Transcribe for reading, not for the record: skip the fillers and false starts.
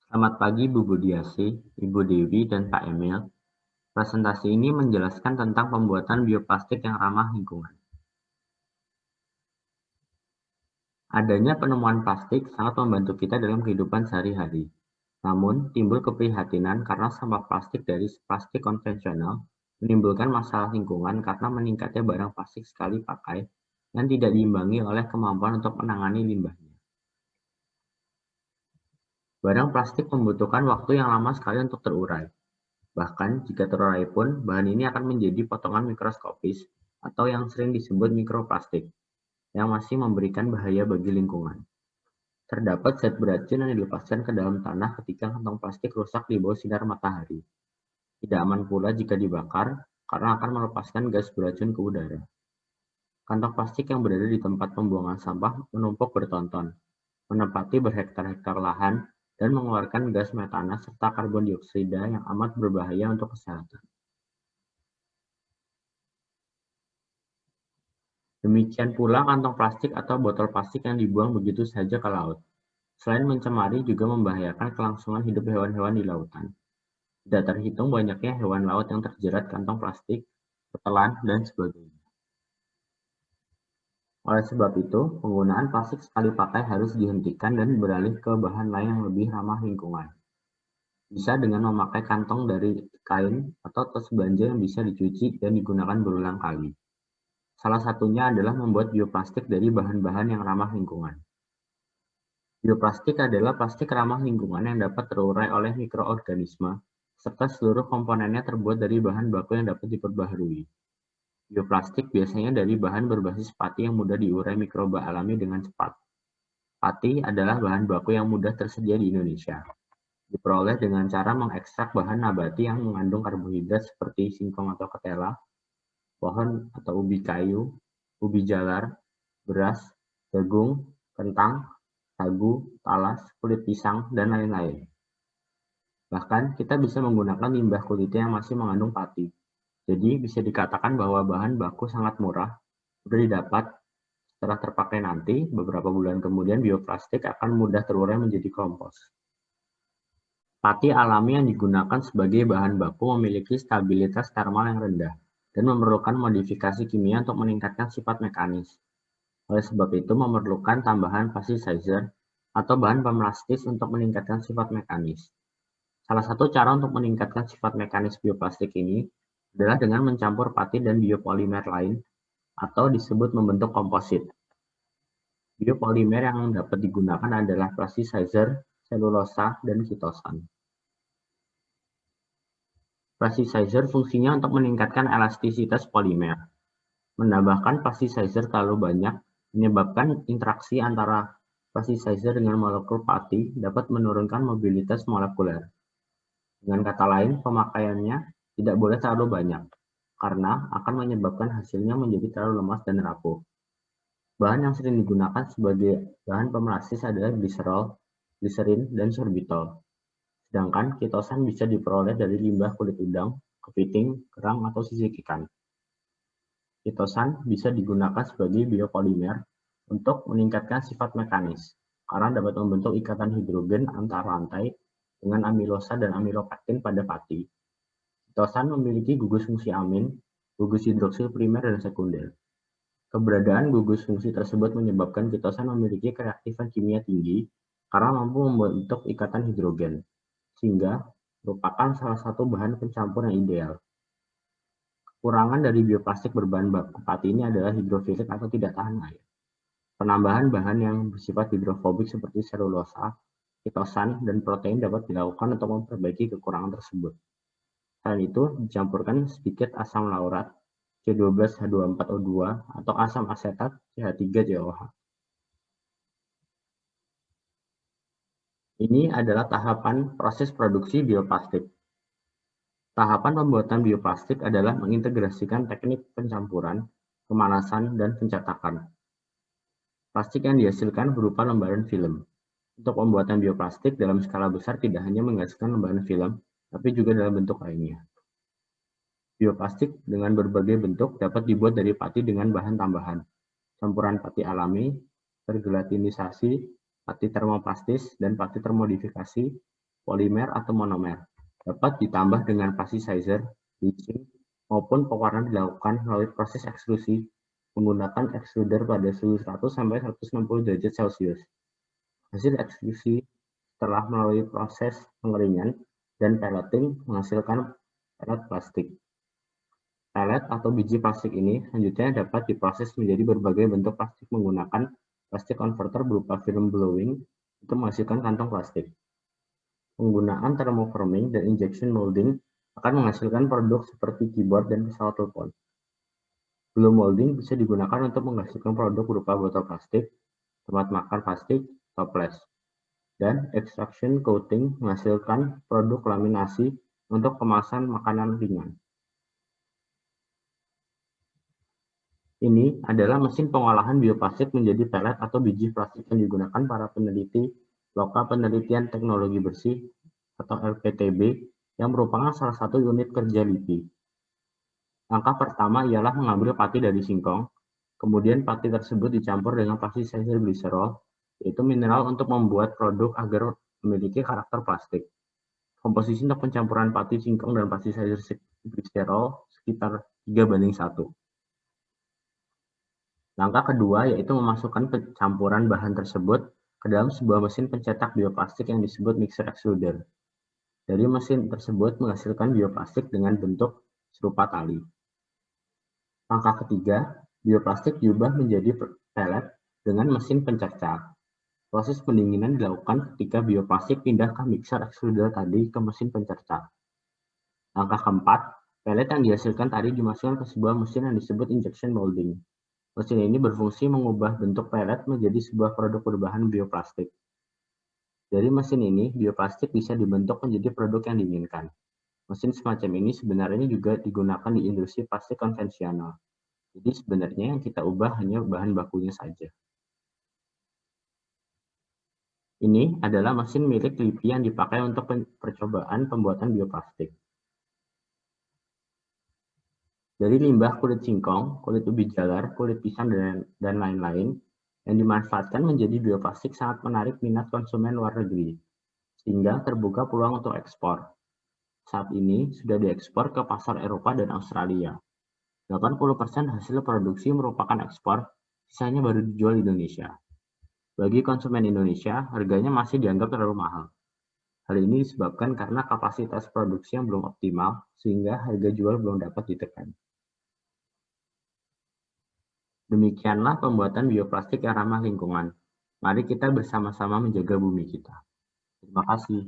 Selamat pagi Bu Budiasi, Ibu Dewi, dan Pak Emil. Presentasi ini menjelaskan tentang pembuatan bioplastik yang ramah lingkungan. Adanya penemuan plastik sangat membantu kita dalam kehidupan sehari-hari. Namun, timbul keprihatinan karena sampah plastik dari plastik konvensional menimbulkan masalah lingkungan karena meningkatnya barang plastik sekali pakai dan tidak diimbangi oleh kemampuan untuk menangani limbahnya. Barang plastik membutuhkan waktu yang lama sekali untuk terurai. Bahkan jika terurai pun, bahan ini akan menjadi potongan mikroskopis atau yang sering disebut mikroplastik, yang masih memberikan bahaya bagi lingkungan. Terdapat zat beracun yang dilepaskan ke dalam tanah ketika kantong plastik rusak di bawah sinar matahari. Tidak aman pula jika dibakar, karena akan melepaskan gas beracun ke udara. Kantong plastik yang berada di tempat pembuangan sampah menumpuk bertonton, menempati berhektar-hektar lahan, dan mengeluarkan gas metana serta karbon dioksida yang amat berbahaya untuk kesehatan. Demikian pula kantong plastik atau botol plastik yang dibuang begitu saja ke laut. Selain mencemari, juga membahayakan kelangsungan hidup hewan-hewan di lautan. Tidak terhitung banyaknya hewan laut yang terjerat kantong plastik, tetelan, dan sebagainya. Oleh sebab itu, penggunaan plastik sekali pakai harus dihentikan dan beralih ke bahan lain yang lebih ramah lingkungan. Bisa dengan memakai kantong dari kain atau tas belanja yang bisa dicuci dan digunakan berulang kali. Salah satunya adalah membuat bioplastik dari bahan-bahan yang ramah lingkungan. Bioplastik adalah plastik ramah lingkungan yang dapat terurai oleh mikroorganisme, serta seluruh komponennya terbuat dari bahan baku yang dapat diperbaharui. Bioplastik biasanya dari bahan berbasis pati yang mudah diurai mikroba alami dengan cepat. Pati adalah bahan baku yang mudah tersedia di Indonesia. Diperoleh dengan cara mengekstrak bahan nabati yang mengandung karbohidrat seperti singkong atau ketela, pohon atau ubi kayu, ubi jalar, beras, jagung, kentang, sagu, talas, kulit pisang, dan lain-lain. Bahkan, kita bisa menggunakan limbah kulitnya yang masih mengandung pati. Jadi, bisa dikatakan bahwa bahan baku sangat murah, mudah didapat. Setelah terpakai nanti, beberapa bulan kemudian bioplastik akan mudah terurai menjadi kompos. Pati alami yang digunakan sebagai bahan baku memiliki stabilitas termal yang rendah dan memerlukan modifikasi kimia untuk meningkatkan sifat mekanis. Oleh sebab itu, memerlukan tambahan plasticizer atau bahan pemelastis untuk meningkatkan sifat mekanis. Salah satu cara untuk meningkatkan sifat mekanis bioplastik ini adalah dengan mencampur pati dan biopolimer lain atau disebut membentuk komposit. Biopolimer yang dapat digunakan adalah plasticizer, selulosa, dan kitosan. Plasticizer fungsinya untuk meningkatkan elastisitas polimer. Menambahkan plasticizer terlalu banyak menyebabkan interaksi antara plasticizer dengan molekul pati dapat menurunkan mobilitas molekuler. Dengan kata lain, pemakaiannya tidak boleh terlalu banyak, karena akan menyebabkan hasilnya menjadi terlalu lemas dan rapuh. Bahan yang sering digunakan sebagai bahan pemelastis adalah gliserol, gliserin, dan sorbitol. Sedangkan kitosan bisa diperoleh dari limbah kulit udang, kepiting, kerang, atau sisik ikan. Kitosan bisa digunakan sebagai biopolimer untuk meningkatkan sifat mekanis, karena dapat membentuk ikatan hidrogen antar rantai dengan amilosa dan amilopektin pada pati. Kitosan memiliki gugus fungsi amin, gugus hidroksil primer dan sekunder. Keberadaan gugus fungsi tersebut menyebabkan kitosan memiliki kereaktifan kimia tinggi karena mampu membentuk ikatan hidrogen, sehingga merupakan salah satu bahan pencampur yang ideal. Kekurangan dari bioplastik berbahan baku pati ini adalah hidrofilik atau tidak tahan air. Penambahan bahan yang bersifat hidrofobik seperti selulosa, kitosan, dan protein dapat dilakukan untuk memperbaiki kekurangan tersebut. Selain itu, dicampurkan sedikit asam laurat, C12H24O2, atau asam asetat, CH3COH. Ini adalah tahapan proses produksi bioplastik. Tahapan pembuatan bioplastik adalah mengintegrasikan teknik pencampuran, pemanasan, dan pencetakan. Plastik yang dihasilkan berupa lembaran film. Untuk pembuatan bioplastik dalam skala besar tidak hanya menghasilkan lembaran film, tapi juga dalam bentuk lainnya. Bioplastik dengan berbagai bentuk dapat dibuat dari pati dengan bahan tambahan, campuran pati alami, tergelatinisasi, pati termoplastis, dan pati termodifikasi, polimer atau monomer. Dapat ditambah dengan plasticizer, bleaching, maupun pewarna dilakukan melalui proses ekstrusi menggunakan extruder pada suhu 100–160 derajat Celcius. Hasil ekstrusi setelah melalui proses pengeringan dan pelleting menghasilkan pellet plastik. Pellet atau biji plastik ini selanjutnya dapat diproses menjadi berbagai bentuk plastik menggunakan plastik converter berupa film blowing untuk menghasilkan kantong plastik. Penggunaan thermoforming dan injection molding akan menghasilkan produk seperti keyboard dan pesawat telepon. Blow molding bisa digunakan untuk menghasilkan produk berupa botol plastik, tempat makan plastik, toples. Dan extraction coating menghasilkan produk laminasi untuk kemasan makanan ringan. Ini adalah mesin pengolahan bioplastik menjadi pelet atau biji plastik yang digunakan para peneliti Loka Penelitian Teknologi Bersih atau LPTB yang merupakan salah satu unit kerja LIPI. Langkah pertama ialah mengambil pati dari singkong, kemudian pati tersebut dicampur dengan plasticizer glycerol, yaitu mineral untuk membuat produk agar memiliki karakter plastik. Komposisi untuk pencampuran pati singkong dan plasticizer glycerol sekitar 3:1. Langkah kedua yaitu memasukkan campuran bahan tersebut ke dalam sebuah mesin pencetak bioplastik yang disebut mixer extruder. Dari mesin tersebut menghasilkan bioplastik dengan bentuk serupa tali. Langkah ketiga, bioplastik diubah menjadi pelet dengan mesin pencercah. Proses pendinginan dilakukan ketika bioplastik pindah ke mixer extruder tadi ke mesin pencercah. Langkah keempat, pelet yang dihasilkan tadi dimasukkan ke sebuah mesin yang disebut injection molding. Mesin ini berfungsi mengubah bentuk pelet menjadi sebuah produk berbahan bioplastik. Dari mesin ini, bioplastik bisa dibentuk menjadi produk yang diinginkan. Mesin semacam ini sebenarnya juga digunakan di industri plastik konvensional. Jadi sebenarnya yang kita ubah hanya bahan bakunya saja. Ini adalah mesin milik LIPI yang dipakai untuk percobaan pembuatan bioplastik. Dari limbah kulit singkong, kulit ubi jalar, kulit pisang, dan lain-lain, yang dimanfaatkan menjadi bioplastik sangat menarik minat konsumen luar negeri, sehingga terbuka peluang untuk ekspor. Saat ini sudah diekspor ke pasar Eropa dan Australia. 80% hasil produksi merupakan ekspor, sisanya baru dijual di Indonesia. Bagi konsumen Indonesia, harganya masih dianggap terlalu mahal. Hal ini disebabkan karena kapasitas produksi yang belum optimal, sehingga harga jual belum dapat ditekan. Demikianlah pembuatan bioplastik yang ramah lingkungan. Mari kita bersama-sama menjaga bumi kita. Terima kasih.